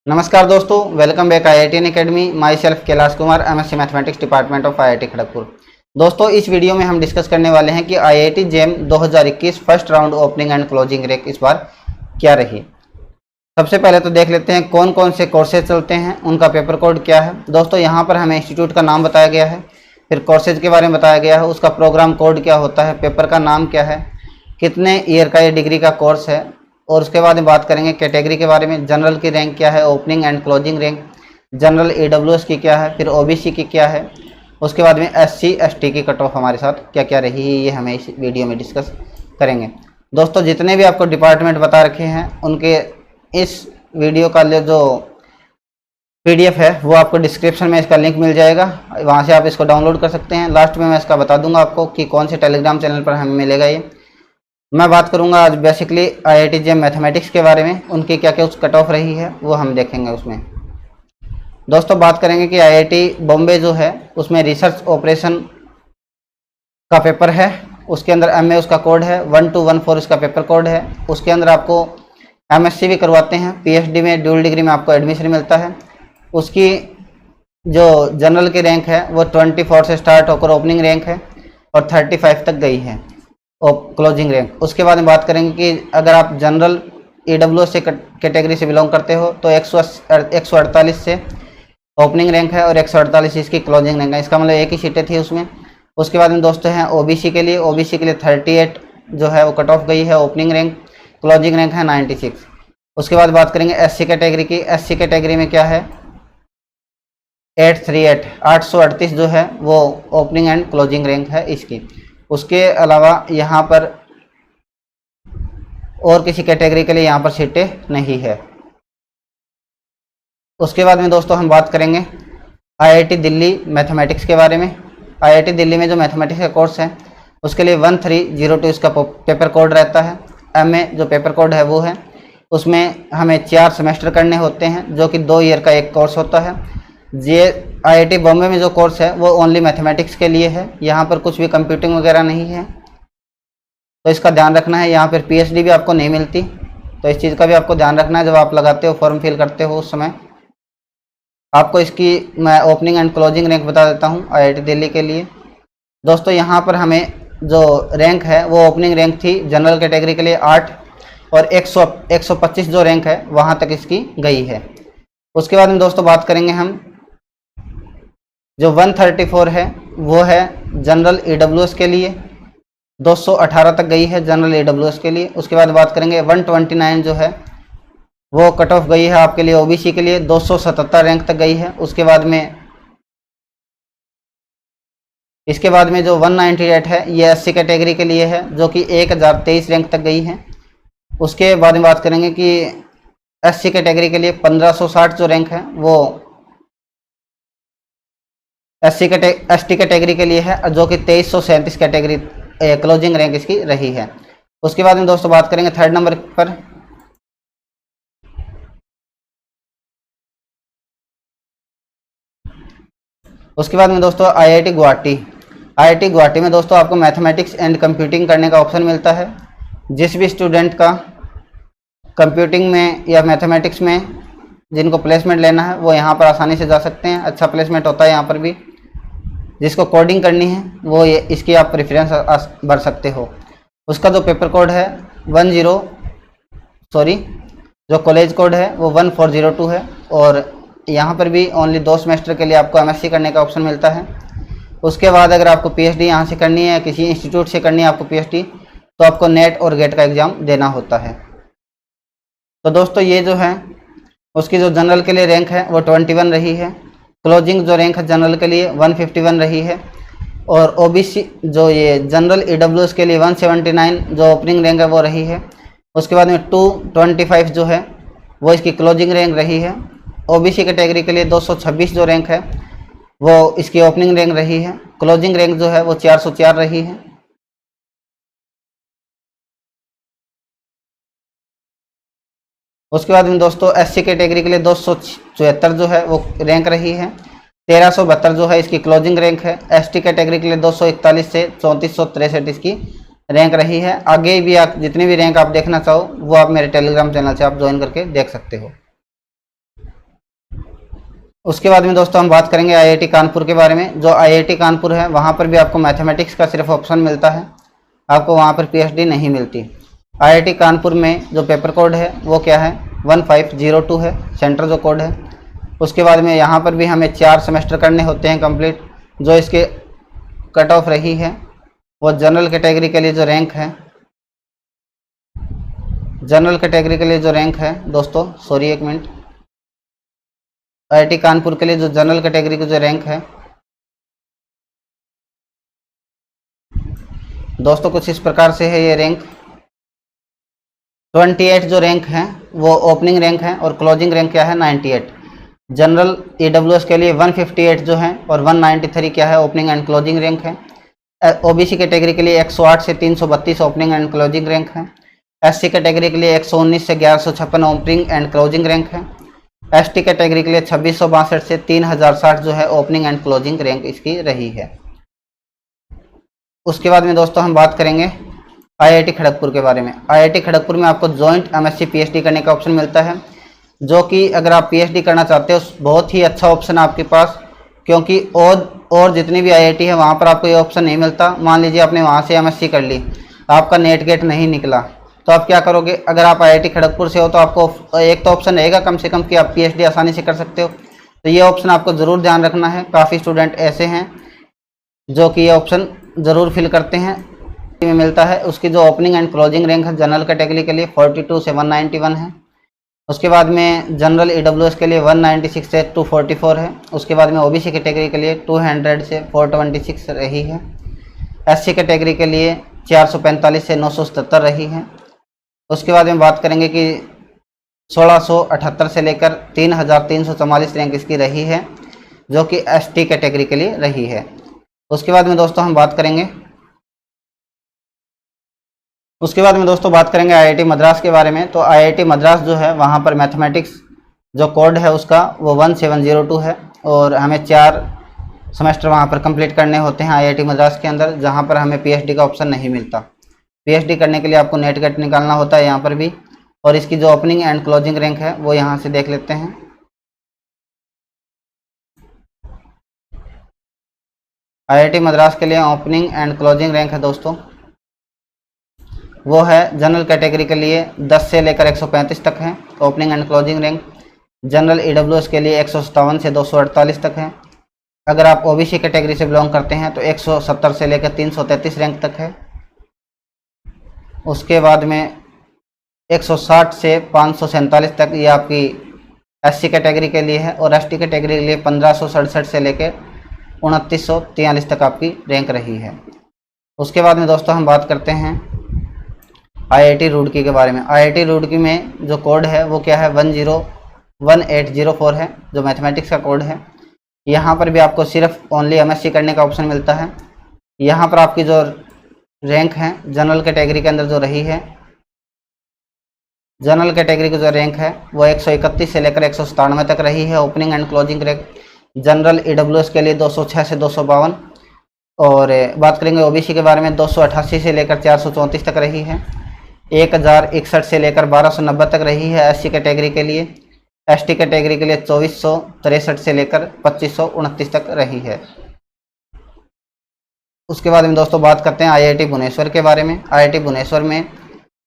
नमस्कार दोस्तों, welcome back IIT academy. My self Kailash Kumar, MSc mathematics department of IIT Kharagpur. दोस्तों, इस वीडियो में हम डिस्कस करने वाले हैं कि IIT JEM 2021 first round opening and closing rank इस बार क्या रही। सबसे पहले तो देख लेते हैं कौन कौन से कोर्सेज चलते हैं, उनका पेपर कोड क्या है। दोस्तों, यहाँ पर हमें इंस्टीट्यूट का नाम बताया गया है, फिर कोर्सेज के बारे में बताया गया है, उसका प्रोग्राम कोड क्या होता है, पेपर का नाम क्या है, कितने ईयर का ये डिग्री का कोर्स है, और उसके बाद में बात करेंगे कैटेगरी के बारे में। जनरल की रैंक क्या है, opening and closing rank, general EWS की क्या है, फिर OBC की क्या है, उसके बाद में SC ST की कट ऑफ हमारे साथ क्या क्या रही है, ये हमें इस वीडियो में डिस्कस करेंगे। दोस्तों, जितने भी आपको डिपार्टमेंट बता रखे हैं उनके इस वीडियो का जो PDF है वो आपको डिस्क्रिप्शन में इसका लिंक मिल जाएगा, वहाँ से आप इसको डाउनलोड कर सकते हैं। लास्ट में मैं इसका बता दूंगा आपको कि कौन से टेलीग्राम चैनल पर हमें मिलेगा ये। मैं बात करूंगा आज बेसिकली IIT JEM मैथमेटिक्स के बारे में, उनकी क्या क्या उस कट ऑफ रही है वो हम देखेंगे उसमें। दोस्तों, बात करेंगे कि IIT बॉम्बे जो है उसमें रिसर्च ऑपरेशन का पेपर है, उसके अंदर MA उसका कोड है, 1214 इसका पेपर कोड है। उसके अंदर आपको MSc भी करवाते हैं, PhD में ड्यूल डिग्री में आपको एडमिशन मिलता है। उसकी जो जनरल की रैंक है वो 24 से स्टार्ट होकर ओपनिंग रैंक है और 35 तक गई है क्लोजिंग रैंक। उसके बाद में बात करेंगे कि अगर आप जनरल EWS से कैटेगरी से बिलोंग करते हो तो 148 से ओपनिंग रैंक है और 148 इसकी क्लोजिंग रैंक है, इसका मतलब एक ही सीटें थी उसमें। उसके बाद में दोस्तों हैं OBC के लिए 38 जो है वो कट ऑफ गई है, ओपनिंग रैंक, क्लोजिंग रैंक है 96। उसके बाद बात करेंगे SC कैटेगरी की। SC कैटेगरी में क्या है 838 जो है वो ओपनिंग एंड क्लोजिंग रैंक है इसकी। उसके अलावा यहाँ पर और किसी कैटेगरी के लिए यहाँ पर सीटें नहीं है। उसके बाद में दोस्तों हम बात करेंगे IIT दिल्ली मैथमेटिक्स के बारे में। IIT दिल्ली में जो मैथमेटिक्स का कोर्स है उसके लिए 1302 इसका पेपर कोड रहता है। MA जो पेपर कोड है वो है, उसमें हमें 4 सेमेस्टर करने होते हैं जो कि 2 ईयर का एक कोर्स होता है। ये IIT बॉम्बे में जो कोर्स है वो ओनली मैथमेटिक्स के लिए है, यहाँ पर कुछ भी कंप्यूटिंग वगैरह नहीं है, तो इसका ध्यान रखना है। यहाँ पर PhD भी आपको नहीं मिलती, तो इस चीज़ का भी आपको ध्यान रखना है जब आप लगाते हो फॉर्म फिल करते हो उस समय। आपको इसकी मैं ओपनिंग एंड क्लोजिंग रैंक बता देता हूँ IIT दिल्ली के लिए। दोस्तों, यहाँ पर हमें जो रैंक है वो ओपनिंग रैंक थी जनरल कैटेगरी के लिए 8 और 125 जो रैंक है वहाँ तक इसकी गई है। उसके बाद में दोस्तों बात करेंगे हम जो 134 है वो है जनरल EWS के लिए, 218 तक गई है जनरल EWS के लिए। उसके बाद बात करेंगे 129 जो है वो कट ऑफ गई है आपके लिए OBC के लिए, 277 रैंक तक गई है। उसके बाद में इसके बाद में जो 198 है ये SC कैटेगरी के लिए है जो कि 1023 रैंक तक गई है। उसके बाद में बात करेंगे कि SC कैटेगरी के लिए 1560 जो रैंक है वो ST कैटेगरी के लिए है जो कि 2337 कैटेगरी क्लोजिंग रैंक इसकी रही है। उसके बाद में दोस्तों बात करेंगे 3rd नंबर पर उसके बाद में दोस्तों IIT गुवाहाटी में दोस्तों आपको मैथमेटिक्स एंड कंप्यूटिंग करने का ऑप्शन मिलता है। जिस भी स्टूडेंट का कंप्यूटिंग में या मैथमेटिक्स में जिनको प्लेसमेंट लेना है वो यहाँ पर आसानी से जा सकते हैं, अच्छा प्लेसमेंट होता है यहाँ पर भी। जिसको कोडिंग करनी है वो ये इसकी आप प्रेफरेंस भर सकते हो। उसका जो पेपर कोड है जो कॉलेज कोड है वो 1402 है और यहाँ पर भी ओनली 2 सेमेस्टर के लिए आपको MSc करने का ऑप्शन मिलता है। उसके बाद अगर आपको PhD यहाँ से करनी है, किसी इंस्टीट्यूट से करनी है आपको PhD, तो आपको नेट और गेट का एग्ज़ाम देना होता है। तो दोस्तों, ये जो है उसकी जो जनरल के लिए रैंक है वो 21 रही है, क्लोजिंग जो रैंक है जनरल के लिए 151 रही है, और OBC जो ये जनरल EWS के लिए 179 जो ओपनिंग रैंक है वो रही है। उसके बाद में 225 जो है वो इसकी क्लोजिंग रैंक रही है। OBC कैटेगरी के लिए 226 जो रैंक है वो इसकी ओपनिंग रैंक रही है, क्लोजिंग रैंक जो है वो 404 रही है। उसके बाद में दोस्तों SC कैटेगरी के लिए 274 जो है वो रैंक रही है, 1372 जो है इसकी क्लोजिंग रैंक है। ST कैटेगरी के लिए 241 से 3463 इसकी रैंक रही है। आगे भी आप जितनी भी रैंक आप देखना चाहो वो आप मेरे टेलीग्राम चैनल से आप ज्वाइन करके देख सकते हो। उसके बाद में दोस्तों हम बात करेंगे आईआईटी कानपुर के बारे में। जो आईआईटी कानपुर है वहाँ पर भी आपको मैथमेटिक्स का सिर्फ ऑप्शन मिलता है, आपको वहाँ पर पीएचडी नहीं मिलती। आईआईटी कानपुर में जो पेपर कोड है वो क्या है, 1502 है सेंटर जो कोड है। उसके बाद में यहाँ पर भी हमें 4 सेमेस्टर करने होते हैं कंप्लीट। जो इसके कट ऑफ रही है वो जनरल कैटेगरी के लिए जो रैंक है, जनरल कैटेगरी के लिए जो रैंक है दोस्तों, सॉरी एक मिनट, आईआईटी कानपुर के लिए जो जनरल कैटेगरी की जो रैंक है दोस्तों कुछ इस प्रकार से है। ये रैंक 28 जो रैंक है वो ओपनिंग रैंक है और क्लोजिंग रैंक क्या है, 98। जनरल ईडब्ल्यूएस के लिए 158 जो है और 193 क्या है, ओपनिंग एंड क्लोजिंग रैंक है। ओबीसी कैटेगरी के लिए 108 से 332 ओपनिंग एंड क्लोजिंग रैंक है। एससी कैटेगरी के लिए 119 से 1156 ओपनिंग एंड क्लोजिंग रैंक है। एसटी कैटेगरी के लिए 2662 से 3060 जो है ओपनिंग एंड क्लोजिंग रैंक इसकी रही है। उसके बाद में दोस्तों हम बात करेंगे आईआईटी खड़गपुर के बारे में। आईआईटी खड़गपुर में आपको जॉइंट एमएससी पीएचडी करने का ऑप्शन मिलता है, जो कि अगर आप पीएचडी करना चाहते हो बहुत ही अच्छा ऑप्शन है आपके पास, क्योंकि और जितनी भी आईआईटी है वहाँ पर आपको ये ऑप्शन नहीं मिलता। मान लीजिए आपने वहाँ से एमएससी कर ली, आपका नेट गेट नहीं निकला, तो आप क्या करोगे? अगर आप आईआईटी खड़गपुर से हो तो आपको एक तो ऑप्शन रहेगा कम से कम कि आप पीएचडी आसानी से कर सकते हो, तो ये ऑप्शन आपको ज़रूर ध्यान रखना है। काफ़ी स्टूडेंट ऐसे हैं जो कि ये ऑप्शन ज़रूर फिल करते हैं में मिलता है। उसकी जो ओपनिंग एंड क्लोजिंग रैंक है जनरल कैटेगरी के लिए 42 से 191 है। उसके बाद में जनरल ईडब्ल्यूएस के लिए 196 से 244 है। उसके बाद में ओबीसी कैटेगरी के लिए 200 से 426 रही है। एससी कैटेगरी के लिए 445 से 977 रही है। उसके बाद में बात करेंगे कि 1678 से लेकर 3344 रैंक इसकी रही है, जो कि एसटी कैटेगरी के लिए रही है। उसके बाद में दोस्तों हम बात करेंगे आईआईटी मद्रास के बारे में। तो आईआईटी मद्रास जो है वहाँ पर मैथमेटिक्स जो कोड है उसका वो 1702 है और हमें 4 सेमेस्टर वहाँ पर कंप्लीट करने होते हैं आईआईटी मद्रास के अंदर, जहाँ पर हमें पीएचडी का ऑप्शन नहीं मिलता। पीएचडी करने के लिए आपको नेट गेट निकालना होता है यहाँ पर भी। और इसकी जो ओपनिंग एंड क्लोजिंग रैंक है वो यहाँ से देख लेते हैं। आईआईटी मद्रास के लिए ओपनिंग एंड क्लोजिंग रैंक है दोस्तों, वो है जनरल कैटेगरी के लिए 10 से लेकर 135 तक है opening and closing rank. General EWS के लिए 157 से 248 तक है। अगर आप ओबीसी कैटेगरी से बिलोंग करते हैं तो 170 से लेकर 333 रैंक तक है। उसके बाद में 160 से 547 तक ये आपकी एससी कैटेगरी के लिए है और एसटी कैटेगरी के लिए 1567 से लेकर 2943 तक आपकी रैंक रही है। उसके बाद में दोस्तों हम बात करते हैं आईआईटी रुड़की के बारे में। आईआईटी रुड़की में जो कोड है वो क्या है, 101804 है, जो मैथमेटिक्स का कोड है। यहाँ पर भी आपको सिर्फ ओनली एमएससी करने का ऑप्शन मिलता है। यहाँ पर आपकी जो रैंक है जनरल कैटेगरी के अंदर जो रही है, जनरल कैटेगरी की जो रैंक है वो 131 से लेकर 197 तक रही है opening and closing rank. General EWS के लिए 206 से 252। और बात करेंगे ओबीसी के बारे में 288 से लेकर 434 तक रही है। 1061 से लेकर 1290 तक रही है एससी कैटेगरी के लिए। एसटी कैटेगरी के लिए 2463 से लेकर 2529 तक रही है। उसके बाद में दोस्तों बात करते हैं आईआईटी भुवनेश्वर के बारे में। आईआईटी भुवनेश्वर में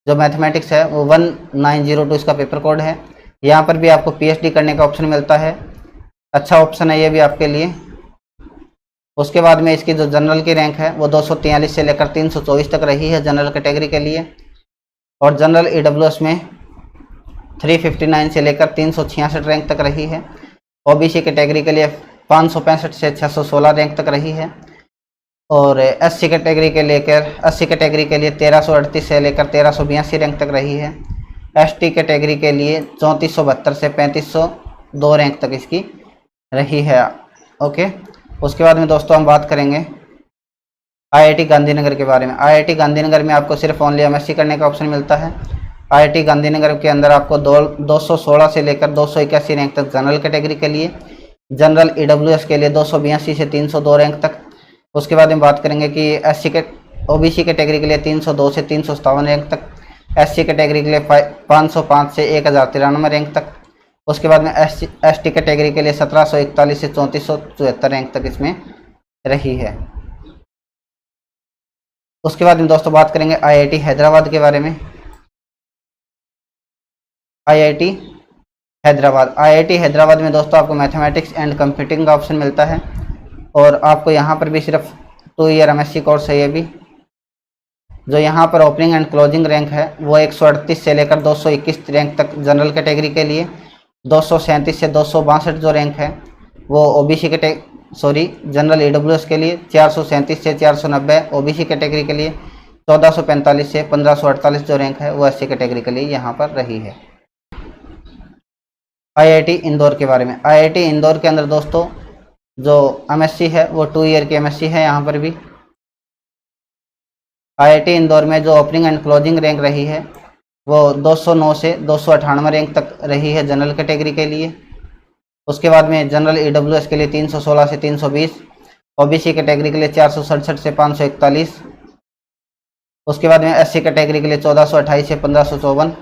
जो मैथमेटिक्स है वो 1902 इसका पेपर कोड है। यहाँ पर भी आपको पीएचडी करने का ऑप्शन मिलता है, अच्छा ऑप्शन है ये भी आपके लिए। उसके बाद में इसकी जो जनरल की रैंक है वो 243 से लेकर 324 तक रही है जनरल कैटेगरी के लिए। और जनरल ईडब्ल्यूएस में 359 से लेकर 366 रैंक तक रही है। ओबीसी कैटेगरी के लिए 565 से 616 रैंक तक रही है। और एससी कैटेगरी के लेकर 80 कैटेगरी के लिए 1338 से लेकर 1382 रैंक तक रही है। एसटी कैटेगरी के लिए 3472 से 3502 रैंक तक इसकी रही है। ओके, उसके बाद में दोस्तों हम बात करेंगे आईआईटी गांधीनगर के बारे में। आईआईटी गांधीनगर में आपको सिर्फ ओनली एमएससी करने का ऑप्शन मिलता है। आईआईटी गांधीनगर के अंदर आपको 216 से लेकर 281 रैंक तक जनरल कैटेगरी के लिए, जनरल ईडब्ल्यूएस के लिए 282 से 302 रैंक तक। उसके बाद में बात करेंगे कि ओबीसी कैटेगरी के लिए 302 से 357 रैंक तक, एससी कैटेगरी के लिए 505 से 1093 रैंक तक। उसके बाद में एस टी कैटेगरी के लिए 1741 से 3474 रैंक तक इसमें रही है। उसके बाद में दोस्तों बात करेंगे आईआईटी हैदराबाद के बारे में। आईआईटी हैदराबाद में दोस्तों आपको मैथमेटिक्स एंड कंप्यूटिंग का ऑप्शन मिलता है और आपको यहाँ पर भी सिर्फ 2 ईयर एमएससी कोर्स है। ये भी जो यहाँ पर ओपनिंग एंड क्लोजिंग रैंक है वो 138 से लेकर 221 रैंक तक जनरल कैटेगरी के लिए, 237 से 262 जो रैंक है वो ओबीसी जनरल ईडब्ल्यूएस के लिए, 437 से 490 ओबीसी कैटेगरी के लिए, 1445 से 1548 जो रैंक है वो एससी कैटेगरी के लिए यहाँ पर रही है। आईआईटी इंदौर के बारे में। आईआईटी इंदौर के अंदर दोस्तों जो एमएससी है वो 2 ईयर की एमएससी है। यहाँ पर भी आईआईटी इंदौर में जो ओपनिंग एंड क्लोजिंग रैंक रही है वो 209 से 298 रैंक तक रही है जनरल कैटेगरी के लिए। उसके बाद में जनरल ईडब्ल्यूएस के लिए 316 से 320, ओबीसी कैटेगरी के लिए 467 से 541, उसके बाद में एससी कैटेगरी के लिए 1428 से 1554,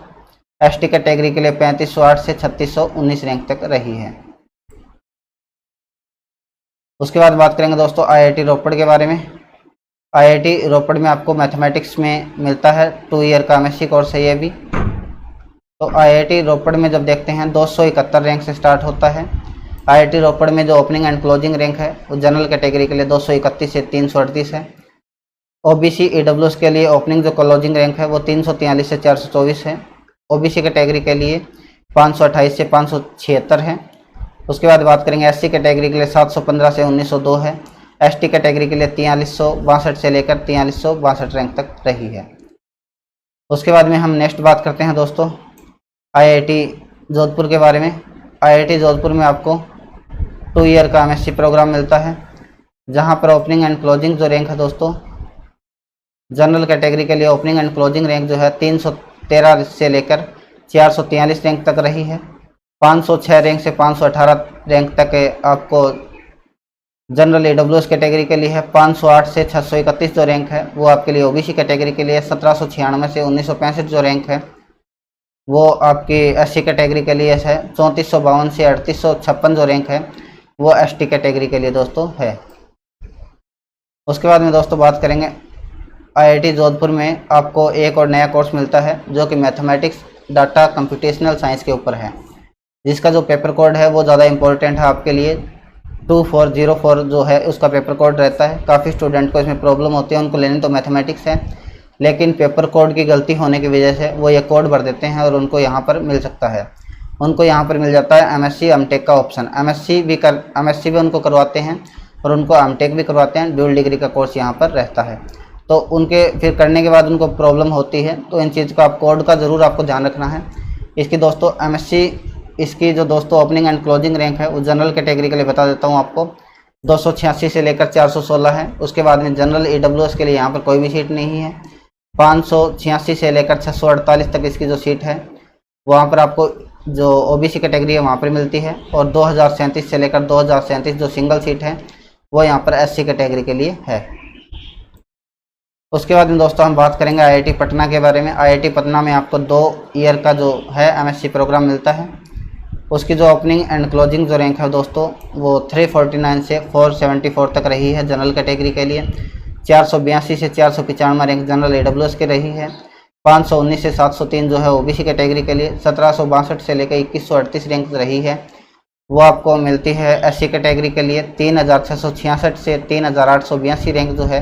एसटी कैटेगरी के लिए 3508 से 3619 रैंक तक रही है। उसके बाद बात करेंगे दोस्तों आईआईटी रोपड़ के बारे में। आईआईटी रोपड़ में आपको मैथमेटिक्स में मिलता है, 2 ईयर का एमएससी कोर्स है ये भी। तो आईआईटी रोपड़ में जब देखते हैं 271 रैंक से स्टार्ट होता है। आईआईटी रोपड़ में जो ओपनिंग एंड क्लोजिंग रैंक है वो जनरल कैटेगरी के लिए 231 से 338 है। ओबीसी ईडब्ल्यूएस के लिए ओपनिंग जो क्लोजिंग रैंक है वो 343 से 424 है। ओबीसी कैटेगरी के लिए 528 से 576 है। उसके बाद बात करेंगे एससी कैटेगरी के लिए 715 से 1902 है। एसटी कैटेगरी के लिए 4362 से लेकर 4362 रैंक तक रही है। उसके बाद में हम नेक्स्ट बात करते हैं दोस्तों आईआईटी जोधपुर के बारे में। आईआईटी जोधपुर में आपको 2 ईयर का एमएससी प्रोग्राम मिलता है, जहां पर ओपनिंग एंड क्लोजिंग जो रैंक है दोस्तों जनरल कैटेगरी के लिए ओपनिंग एंड क्लोजिंग रैंक जो है 313 से लेकर 443 रैंक तक रही है। 506 रैंक से 518 रैंक तक आपको जनरल ईडब्ल्यूएस कैटेगरी के लिए है। 508 से 631 जो रैंक है वो आपके लिए ओबीसी कैटेगरी के लिए। 1796 से 1965 जो रैंक है वो आपकी एससी कैटेगरी के लिए है। 3452 से 3856 जो रैंक है वो एसटी कैटेगरी के लिए दोस्तों है। उसके बाद में दोस्तों बात करेंगे आईआईटी जोधपुर में आपको एक और नया कोर्स मिलता है जो कि मैथमेटिक्स डाटा कंप्यूटेशनल साइंस के ऊपर है, जिसका जो पेपर कोड है वो ज़्यादा इंपॉर्टेंट है आपके लिए। 2404 जो है उसका पेपर कोड रहता है। काफ़ी स्टूडेंट को इसमें प्रॉब्लम होती है, उनको लेने तो मैथमेटिक्स है लेकिन पेपर कोड की गलती होने की वजह से वो ये कोड भर देते हैं और उनको यहाँ पर मिल सकता है। उनको यहाँ पर मिल जाता है एमएससी एमटेक का ऑप्शन। एमएससी भी उनको करवाते हैं और उनको एमटेक भी करवाते हैं। ड्यूल डिग्री का कोर्स यहाँ पर रहता है। तो उनके फिर करने के बाद उनको प्रॉब्लम होती है, तो इन चीज़ का आप कोड का ज़रूर आपको ध्यान रखना है। इसकी दोस्तों एमएससी इसकी जो दोस्तों ओपनिंग एंड क्लोजिंग रैंक है वो जनरल कैटेगरी के लिए बता देता हूँ आपको 286 से लेकर 416 है। उसके बाद में जनरल ईडब्ल्यूएस के लिए यहाँ पर कोई भी सीट नहीं है। 586 से लेकर 648 तक इसकी जो सीट है वहाँ पर आपको जो ओबीसी कैटेगरी है वहाँ पर मिलती है। और 2037 से लेकर 2037 जो सिंगल सीट है वो यहाँ पर एससी कैटेगरी के लिए है। उसके बाद में दोस्तों हम बात करेंगे आईआईटी पटना के बारे में। आईआईटी पटना में आपको 2 ईयर का जो है एमएससी प्रोग्राम मिलता है। उसकी जो ओपनिंग एंड क्लोजिंग जो रैंक है दोस्तों वो 349 से 474 तक रही है जनरल कैटेगरी के लिए। 482 से 495 रैंक जनरल ईडब्ल्यूएस की रही है। 519 से 703 जो है ओबीसी कैटेगरी के लिए। 1762 से लेकर 2138 रैंक रही है वो आपको मिलती है एससी कैटेगरी के लिए। 3666 से 3882 रैंक जो है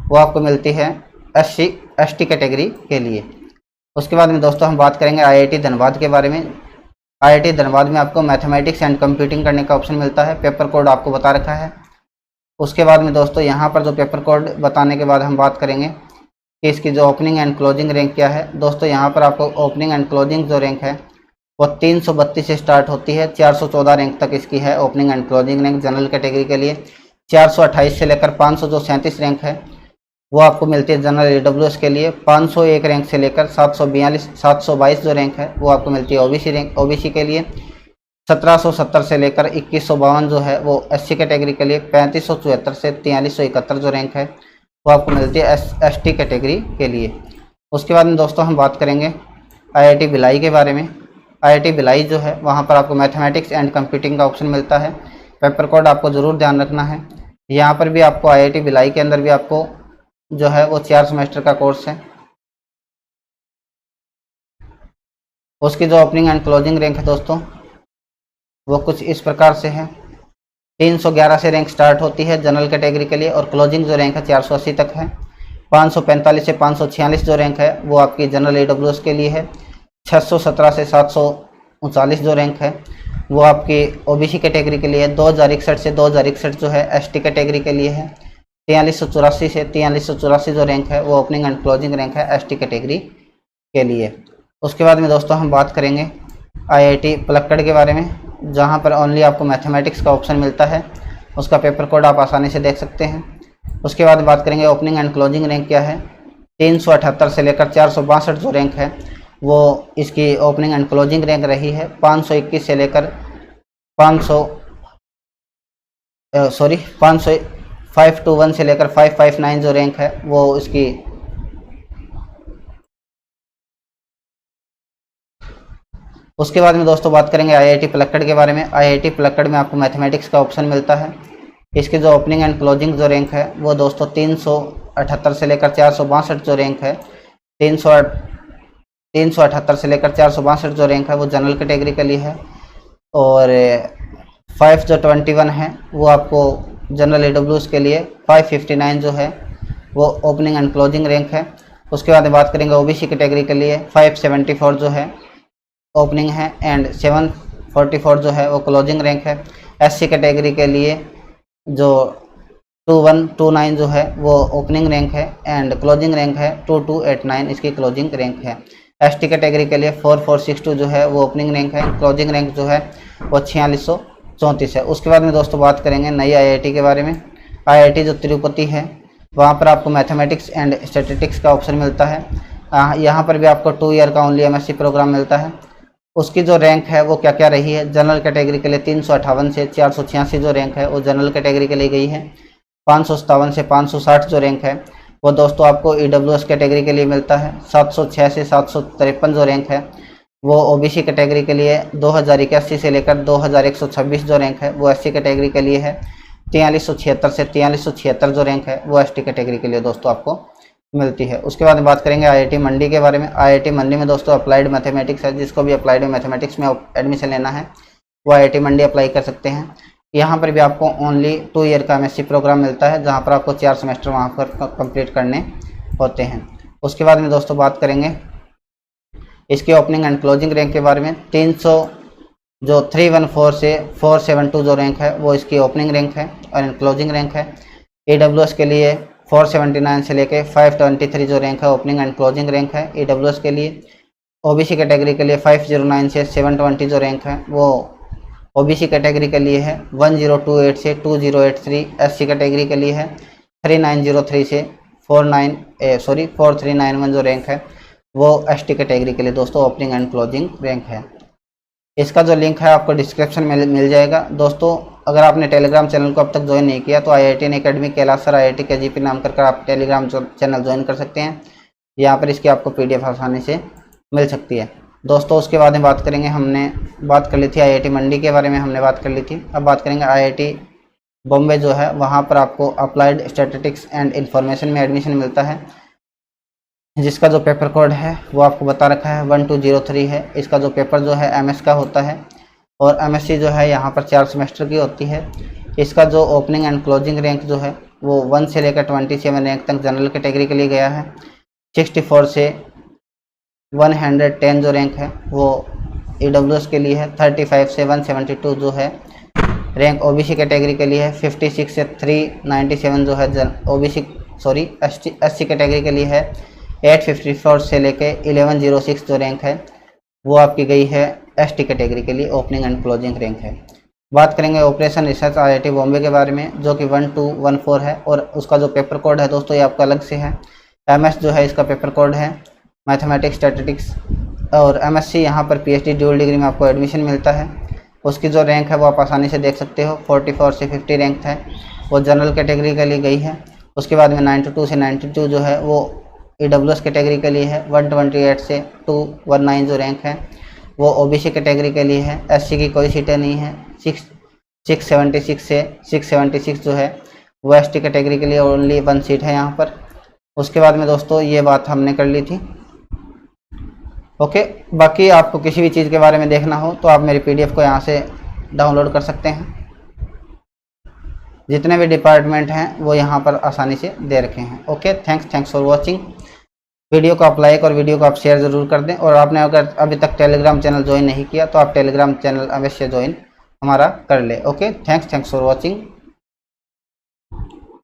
वो आपको मिलती है एसटी कैटेगरी के लिए। उसके बाद में दोस्तों हम बात करेंगे आईआईटी धनबाद के बारे में। आईआईटी धनबाद में आपको मैथमेटिक्स एंड कंप्यूटिंग करने का ऑप्शन मिलता है। पेपर कोड आपको बता रखा है। उसके बाद में दोस्तों यहाँ पर जो पेपर कोड बताने के बाद हम बात करेंगे कि इसकी जो ओपनिंग एंड क्लोजिंग रैंक क्या है। दोस्तों यहाँ पर आपको ओपनिंग एंड क्लोजिंग जो रैंक है वो 332 से स्टार्ट होती है। 414 रैंक तक इसकी है opening and closing rank general category के लिए। 428 से लेकर 537 रैंक है वो आपको मिलती है जनरल ईडब्ल्यूएस के लिए। 501 रैंक से लेकर 722 जो रैंक है वो आपको मिलती है ओबीसी के लिए। 1770 से लेकर 2152 जो है वो एससी कैटेगरी के लिए। 3574 से 4371 जो रैंक है वो आपको मिलती है एसटी कैटेगरी के लिए। उसके बाद में दोस्तों हम बात करेंगे आईआईटी भिलाई के बारे में। IIT भिलाई जो है वहाँ पर आपको मैथमेटिक्स एंड कंप्यूटिंग का ऑप्शन मिलता है। पेपर कोड आपको ज़रूर ध्यान रखना है। यहाँ पर भी आपको IIT भिलाई के अंदर भी आपको जो है वो 4 सेमेस्टर का कोर्स है। उसकी जो ओपनिंग एंड क्लोजिंग रैंक है दोस्तों वो कुछ इस प्रकार से है। 311 से रैंक स्टार्ट होती है जनरल कैटेगरी के लिए, और क्लोजिंग जो रैंक है 480 तक है। 545 से 546 जो रैंक है वो आपकी जनरल AWS के लिए है। 617 से 739 जो रैंक है वो आपकी OBC कैटेगरी के लिए है। 2061 से 2061 जो है ST कैटेगरी के लिए है। 4384 से 4384 जो रैंक है वो ओपनिंग एंड क्लोजिंग रैंक है ST कैटेगरी के लिए। उसके बाद में दोस्तों हम बात करेंगे IIT पलक्कड़ के बारे में, जहाँ पर ओनली आपको मैथमेटिक्स का ऑप्शन मिलता है। उसका पेपर कोड आप आसानी से देख सकते हैं। उसके बाद बात करेंगे ओपनिंग एंड क्लोजिंग रैंक क्या है। 378 से लेकर 462 जो रैंक है वो इसकी ओपनिंग एंड क्लोजिंग रैंक रही है। 521 से लेकर 521 से लेकर 559 जो रैंक है वो इसकी उसके बाद में दोस्तों बात करेंगे IIT पलक्कड़ के बारे में। IIT पलक्कड़ में आपको मैथमेटिक्स का ऑप्शन मिलता है। इसकी जो ओपनिंग एंड क्लोजिंग जो रैंक है वो दोस्तों 378 से लेकर 462 जो रैंक है, 378 से लेकर 462 जो रैंक है वो जनरल कैटेगरी के लिए है। और 521 है वो आपको जनरल AWS के लिए। 559 जो है वो ओपनिंग एंड क्लोजिंग रैंक है। उसके बाद बात करेंगे OBC कैटेगरी के लिए। 574 जो है ओपनिंग है एंड 744 जो है वो क्लोजिंग रैंक है। SC कैटेगरी के लिए जो 2129 जो है वो ओपनिंग रैंक है एंड क्लोजिंग रैंक है 2289 इसकी क्लोजिंग रैंक है। ST कैटेगरी के लिए 4462 जो है वो ओपनिंग रैंक है, क्लोजिंग रैंक जो है वो 4634 है। उसके बाद में दोस्तों बात करेंगे नई IIT के बारे में। IIT जो तिरुपति है वहाँ पर आपको मैथमेटिक्स एंड स्टैटिस्टिक्स का ऑप्शन मिलता है। यहाँ पर भी आपको 2 ईयर का ओनली MSc प्रोग्राम मिलता है। उसकी जो रैंक है वो क्या क्या रही है। जनरल कैटेगरी के लिए 358 से 486 जो रैंक है वो जनरल कैटेगरी के लिए गई है। 557 से 560 जो रैंक है वो दोस्तों आपको EWS कैटेगरी के लिए मिलता है। 706 से 753 जो रैंक है वो OBC कैटेगरी के लिए। 2081 से लेकर 2126 जो रैंक है वो SC कैटेगरी के लिए है। 4376 से 4376 जो रैंक है वो ST कैटेगरी के लिए दोस्तों आपको मिलती है। उसके बाद बात करेंगे IIT मंडी के बारे में। IIT मंडी में दोस्तों अप्लाइड मैथमेटिक्स है। जिसको भी अप्लाइड मैथमेटिक्स में एडमिशन लेना है वो IIT मंडी अप्लाई कर सकते हैं। यहाँ पर भी आपको ओनली 2 ईयर का MSc प्रोग्राम मिलता है, जहाँ पर आपको 4 सेमेस्टर वहाँ पर कंप्लीट करने होते हैं। उसके बाद में दोस्तों बात करेंगे इसकी ओपनिंग एंड क्लोजिंग रैंक के बारे में। 314 से 472 जो रैंक है वो इसकी ओपनिंग रैंक है और क्लोजिंग रैंक है। AWS के लिए 479 से लेके 523 जो रैंक है ओपनिंग एंड क्लोजिंग रैंक है AWS के लिए। OBC कैटेगरी के लिए 509 से 720 जो रैंक है वो OBC कैटेगरी के लिए है। 1028 से 2083 SC कैटेगरी के लिए है। 3903 से 4391 जो रैंक है वो ST कैटेगरी के लिए दोस्तों ओपनिंग एंड क्लोजिंग रैंक है। इसका जो लिंक है आपको डिस्क्रिप्शन में मिल जाएगा। दोस्तों अगर आपने टेलीग्राम चैनल को अब तक ज्वाइन नहीं किया तो IIT academy Kailash sir IIT KGP नाम कर आप टेलीग्राम चैनल ज्वाइन कर सकते हैं। यहाँ पर इसकी आपको PDF आसानी से मिल सकती है। दोस्तों उसके बाद में बात करेंगे, हमने बात कर ली थी IIT मंडी के बारे में, हमने बात कर ली थी। अब बात करेंगे IIT बॉम्बे जो है वहाँ पर आपको अप्लाइड स्टैटिस्टिक्स एंड इंफॉर्मेशन में एडमिशन मिलता है, जिसका जो पेपर कोड है वो आपको बता रखा है 1203 है। इसका जो पेपर जो है MS का होता है और MSc जो है यहाँ पर 4 सेमेस्टर की होती है। इसका जो ओपनिंग एंड क्लोजिंग रैंक जो है वो 1 से लेकर 27 रैंक तक जनरल कैटेगरी के लिए गया है। 64 से 110 जो रैंक है वो AWS के लिए है। 35 से 172 जो है रैंक OBC कैटेगरी के लिए है। 56 से 397 जो है SC कैटेगरी के लिए है। 854 से लेके 1106 जो रैंक है वो आपकी गई है ST कैटेगरी के लिए ओपनिंग एंड क्लोजिंग रैंक है। बात करेंगे ऑपरेशन रिसर्च IIT बॉम्बे के बारे में, जो कि 1214 है और उसका जो पेपर कोड है दोस्तों ये आपका अलग से है। MS जो है इसका पेपर कोड है मैथमेटिक्स स्टैटिस्टिक्स, और MSc यहाँ पर PhD ड्यूल डिग्री में आपको एडमिशन मिलता है। उसकी जो रैंक है वो आप आसानी से देख सकते हो, 44 से 50 रैंक है वो जनरल कैटेगरी के लिए गई है। उसके बाद में 92 से 92 जो है वो AWS कैटेगरी के लिए है। 128 से 219 जो रैंक है वो ओबीसी कैटेगरी के लिए है। एससी की कोई सीटें नहीं है। 676 से 676 जो है वो एसटी कैटेगरी के लिए ओनली 1 सीट है यहाँ पर। उसके बाद में दोस्तों ये बात हमने कर ली थी। ओके, बाकी आपको किसी भी चीज़ के बारे में देखना हो तो आप मेरी पीडीएफ को यहाँ से डाउनलोड कर सकते हैं। जितने भी डिपार्टमेंट हैं वो यहाँ पर आसानी से दे रखे हैं। Okay, thanks for watching. Video को आप लाइक और वीडियो को आप शेयर ज़रूर कर दें। और आपने अगर अभी तक टेलीग्राम चैनल ज्वाइन नहीं किया तो आप टेलीग्राम चैनल अवश्य ज्वाइन हमारा कर ले। Okay, thanks for watching.